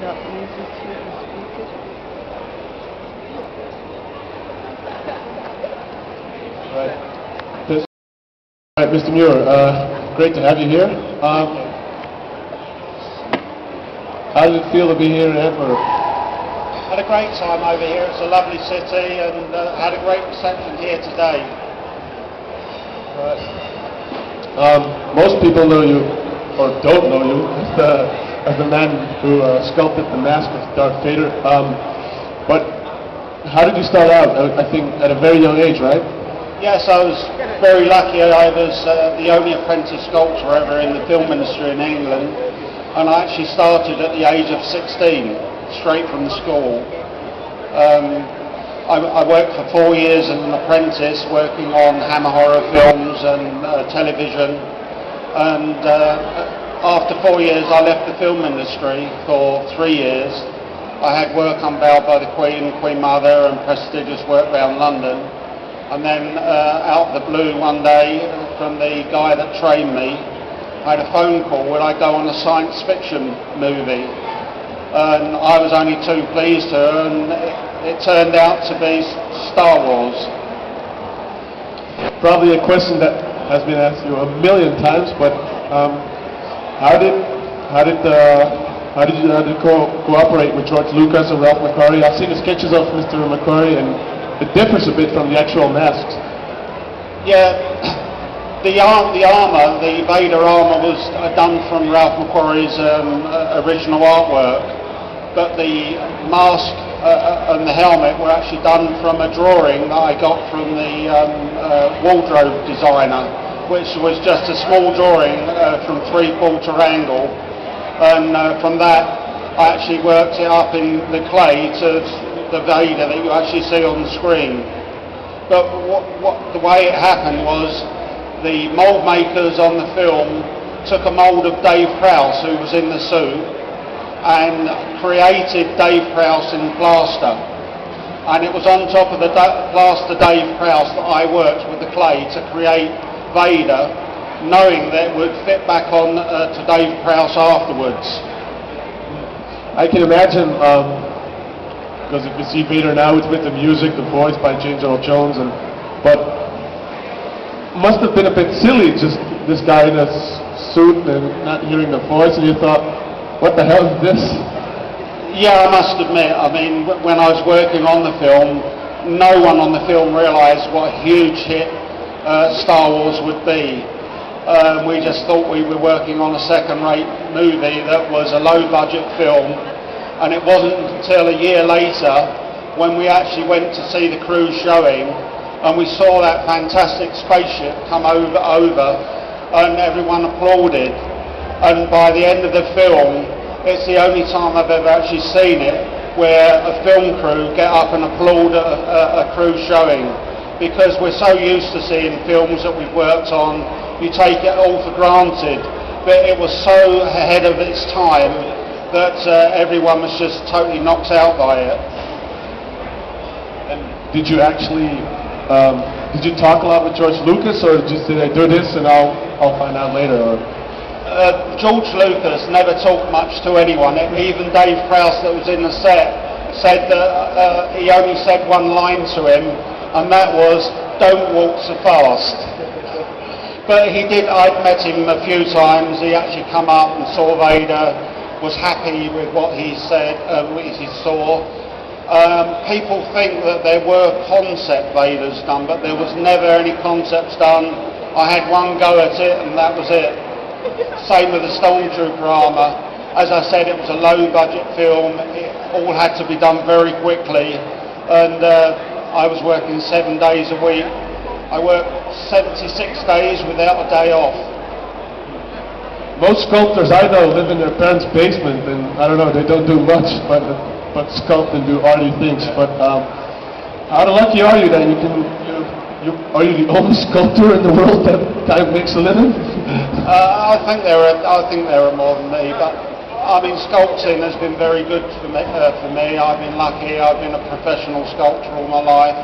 not use this here and speak it. Right. All right, Mr. Muir, great to have you here. How did it feel to be here in Antwerp? Had a great time over here. It's a lovely city, and had a great reception here today. Right. Most people know you, or don't know you, as the man who sculpted the mask of Darth Vader. But how did you start out? I think at a very young age, right? Yes, I was very lucky. I was the only apprentice sculptor ever in the film industry in England, and I actually started at the age of 16, straight from school. I worked for 4 years as an apprentice, working on Hammer horror films and television, and after 4 years I left the film industry for 3 years. I had work on Bow by the Queen, Queen Mother, and prestigious work around London. And then out of the blue one day, from the guy that trained me, I had a phone call, would I go on a science fiction movie? And I was only too pleased to, and it turned out to be Star Wars. Probably a question that has been asked you a million times, but how did you cooperate with George Lucas and Ralph McQuarrie? I've seen the sketches of Mr. McQuarrie, and it differs a bit from the actual masks. Yeah, the armour, the Vader armour, was done from Ralph McQuarrie's original artwork, but the mask and the helmet were actually done from a drawing that I got from the wardrobe designer, which was just a small drawing from 3/4 angle, and from that I actually worked it up in the clay to the Vader that you actually see on the screen. But the way it happened was the mould makers on the film took a mould of Dave Prowse, who was in the suit, and created Dave Prowse in plaster. And it was on top of the plaster Dave Prowse that I worked with the clay to create Vader, knowing that it would fit back on to Dave Prowse afterwards. I can imagine, because if you see Vader now, it's with the music, the voice by James Earl Jones, but must have been a bit silly, just this guy in a suit and not hearing the voice, and you thought, what the hell is this? Yeah, I must admit, I mean, when I was working on the film, no one on the film realised what a huge hit Star Wars would be. We just thought we were working on a second-rate movie that was a low-budget film, and it wasn't until a year later when we actually went to see the crew showing, and we saw that fantastic spaceship come over, and everyone applauded. And by the end of the film, it's the only time I've ever actually seen it where a film crew get up and applaud a crew showing, because we're so used to seeing films that we've worked on, you take it all for granted, but it was so ahead of its time that everyone was just totally knocked out by it. And did you actually, did you talk a lot with George Lucas, or did you say, do this and I'll find out later? Or? George Lucas never talked much to anyone. Even Dave Prowse, that was in the set, said that he only said one line to him, and that was, "Don't walk so fast." But he did, I'd met him a few times. He actually come up and saw Vader, was happy with what he said, what he saw. People think that there were concept Vaders done, but there was never any concepts done. I had one go at it, and that was it. Same with the Stormtrooper armour. As I said, it was a low-budget film. It all had to be done very quickly, and I was working 7 days a week. I worked 76 days without a day off. Most sculptors I know live in their parents' basement, and I don't know, they don't do much but sculpt and do arty things. But how lucky are you that are you the only sculptor in the world that makes a living? I think there are more than me, but I mean, sculpting has been very good for me. I've been lucky. I've been a professional sculptor all my life,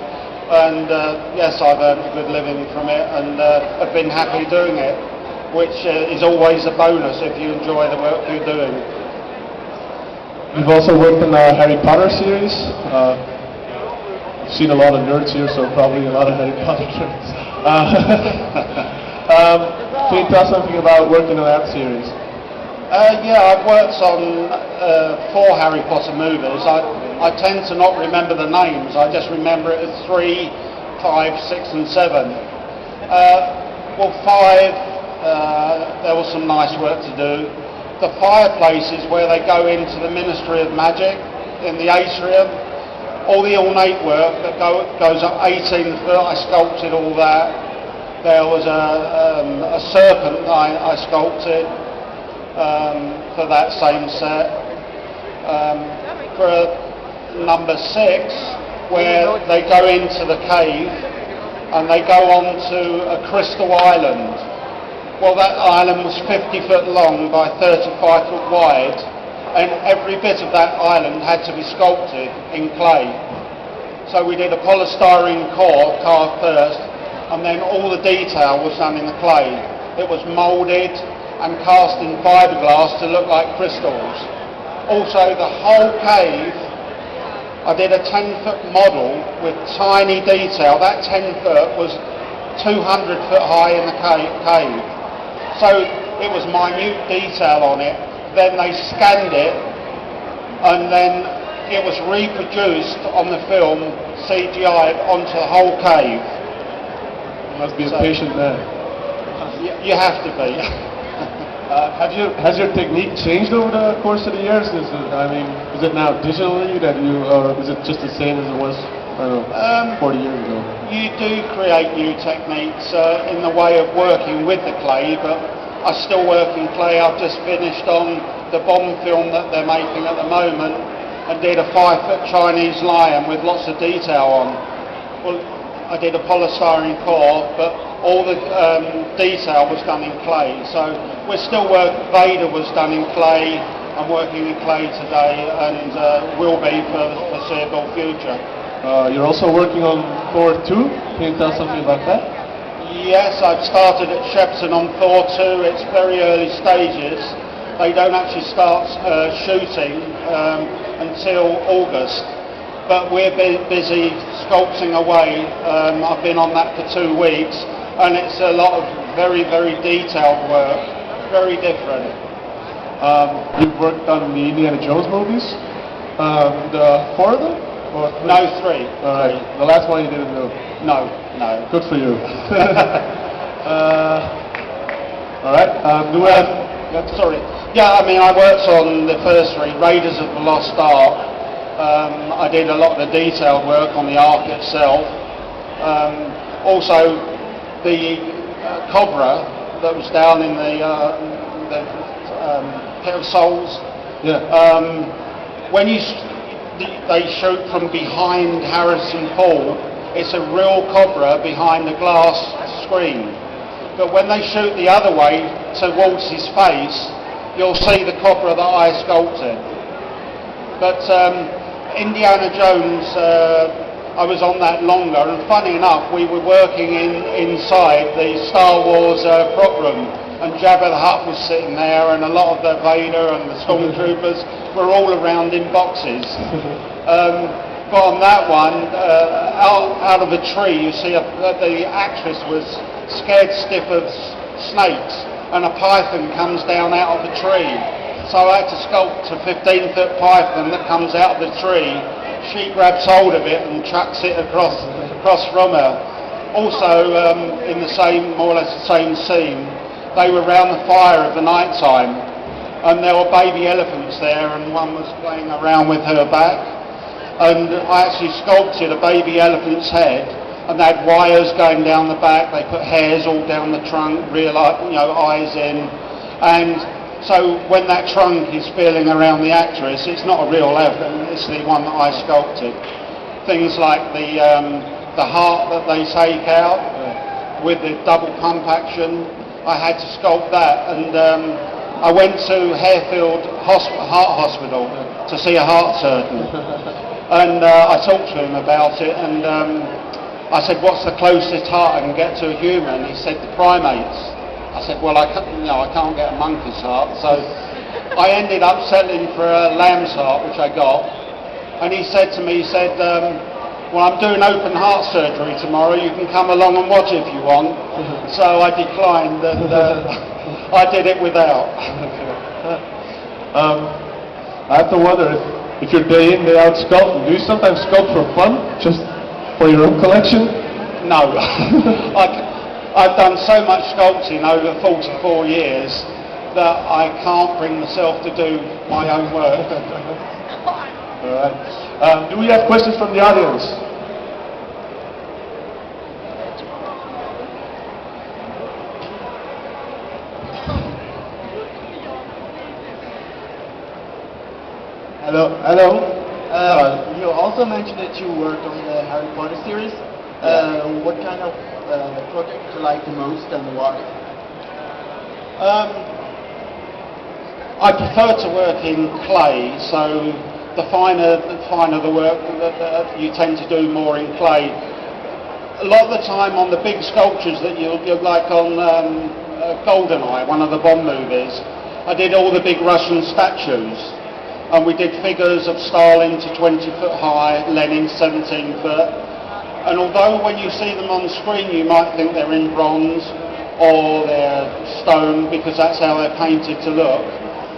and yes, I've earned a good living from it, and I've been happy doing it, which is always a bonus if you enjoy the work you're doing. You've also worked on the Harry Potter series. I've seen a lot of nerds here, so probably a lot of Harry Potter nerds. Can you tell us something about working on that series? Yeah, I've worked on 4 Harry Potter movies. I tend to not remember the names. I just remember it as 3, 5, 6 and 7. Well, 5, there was some nice work to do. The fireplaces where they go into the Ministry of Magic in the atrium, all the ornate work that goes up 18 foot, I sculpted all that. There was a serpent I sculpted for that same set. For number 6, where they go into the cave and they go on to a crystal island. Well, that island was 50 foot long by 35 foot wide, and every bit of that island had to be sculpted in clay. So we did a polystyrene core carved first, and then all the detail was done in the clay. It was moulded and cast in fiberglass to look like crystals. Also, the whole cave, I did a 10-foot model with tiny detail. That 10 foot was 200 foot high in the cave. So it was minute detail on it. Then they scanned it, and then it was reproduced on the film, CGI'd onto the whole cave. You must be a patient man. You have to be. Has your technique changed over the course of the years? Is it now digitally that you, or is it just the same as it was, I don't know, 40 years ago? You do create new techniques in the way of working with the clay, but I still work in clay. I've just finished on the Bond film that they're making at the moment and did a 5-foot Chinese lion with lots of detail on. Well, I did a polystyrene core, but all the detail was done in clay. So we're still working. Vader was done in clay. I'm working in clay today and will be for the foreseeable future. You're also working on Thor 2. Can you tell us something about that? Yes, I've started at Shepton on Thor 2. It's very early stages. They don't actually start shooting until August. But we're busy sculpting away. I've been on that for 2 weeks, and it's a lot of very, very detailed work, very different. You've worked on the Indiana Jones movies, the 4 of them? Or 3? No, 3. All right. The last one you didn't do? No. Good for you. All right. Sorry. Yeah, I mean, I worked on the first 3, Raiders of the Lost Ark. I did a lot of the detailed work on the Ark itself. Also, the Cobra that was down in the Pit of Souls. Yeah. When they shoot from behind Harrison Ford, it's a real Cobra behind the glass screen. But when they shoot the other way towards his face, you'll see the Cobra that I sculpted. But Indiana Jones, I was on that longer, and funny enough, we were working inside the Star Wars prop room, and Jabba the Hutt was sitting there, and a lot of the Vader and the Stormtroopers were all around in boxes. But on that one, out of a tree, you see the actress was scared stiff of snakes, and a python comes down out of the tree. So I had to sculpt a 15-foot python that comes out of the tree. She grabs hold of it and chucks it across from her. Also, in the same, more or less the same scene, they were round the fire of the night time, and there were baby elephants there, and one was playing around with her back. And I actually sculpted a baby elephant's head, and they had wires going down the back. They put hairs all down the trunk, real, eyes in, and so when that trunk is feeling around the actress, it's not a real elephant, it's the one that I sculpted. Things like the heart that they take out with the double pump action, I had to sculpt that. And I went to Harefield Heart Hospital to see a heart surgeon. And I talked to him about it, and I said, what's the closest heart I can get to a human? He said, the primates. I said, well, I can't get a monkey's heart, so I ended up settling for a lamb's heart, which I got. And he said to me, well, I'm doing open heart surgery tomorrow. You can come along and watch if you want. So I declined, and I did it without. I have to wonder if you're day in, day out sculpting, do you sometimes sculpt for fun, just for your own collection? No. I've done so much sculpting over 44 years that I can't bring myself to do my own work. All right. Do we have questions from the audience? Hello. Hello. You also mentioned that you worked on the Harry Potter series. What kind of project do you like the most and why? I prefer to work in clay, so the finer the work, you tend to do more in clay. A lot of the time on the big sculptures that you'll like on GoldenEye, one of the Bond movies, I did all the big Russian statues. And we did figures of Stalin to 20 foot high, Lenin 17 foot. And although when you see them on screen you might think they're in bronze or they're stone because that's how they're painted to look,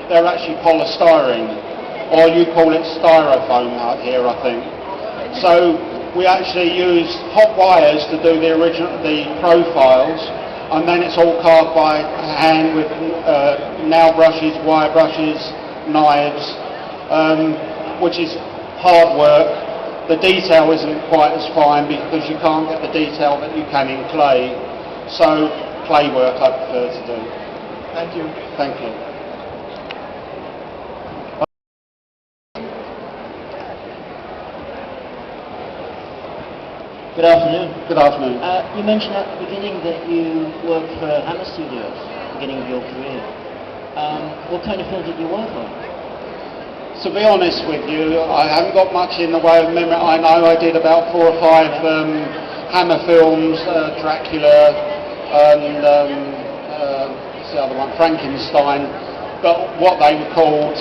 they're actually polystyrene, or you call it styrofoam out here, I think. So we actually use hot wires to do the profiles, and then it's all carved by hand with nail brushes, wire brushes, knives. Which is hard work. The detail isn't quite as fine because you can't get the detail that you can in clay. So clay work I prefer to do. Thank you. Thank you. Good afternoon. Good afternoon. You mentioned at the beginning that you worked for Hammer Studios, beginning of your career. What kind of film did you work on? To be honest with you, I haven't got much in the way of memory. I know I did about 4 or 5 Hammer films, Dracula, and what's the other one, Frankenstein. But what they were called,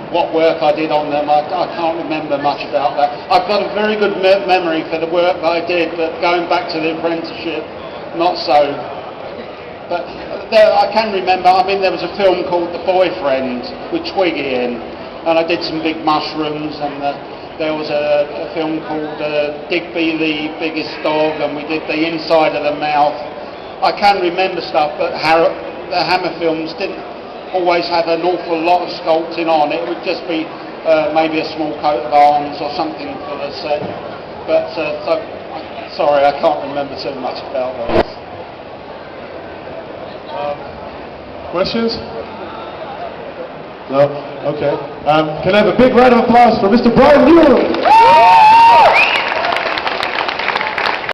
what work I did on them, I can't remember much about that. I've got a very good memory for the work that I did, but going back to the apprenticeship, not so. But I can remember, there was a film called The Boyfriend with Twiggy in, and I did some big mushrooms, and there was a film called Digby the Biggest Dog, and we did the inside of the mouth. I can remember stuff, but the Hammer films didn't always have an awful lot of sculpting on. It would just be maybe a small coat of arms or something for the set. But sorry, I can't remember too much about those. Questions? No? Okay. Can I have a big round of applause for Mr. Brian Muir?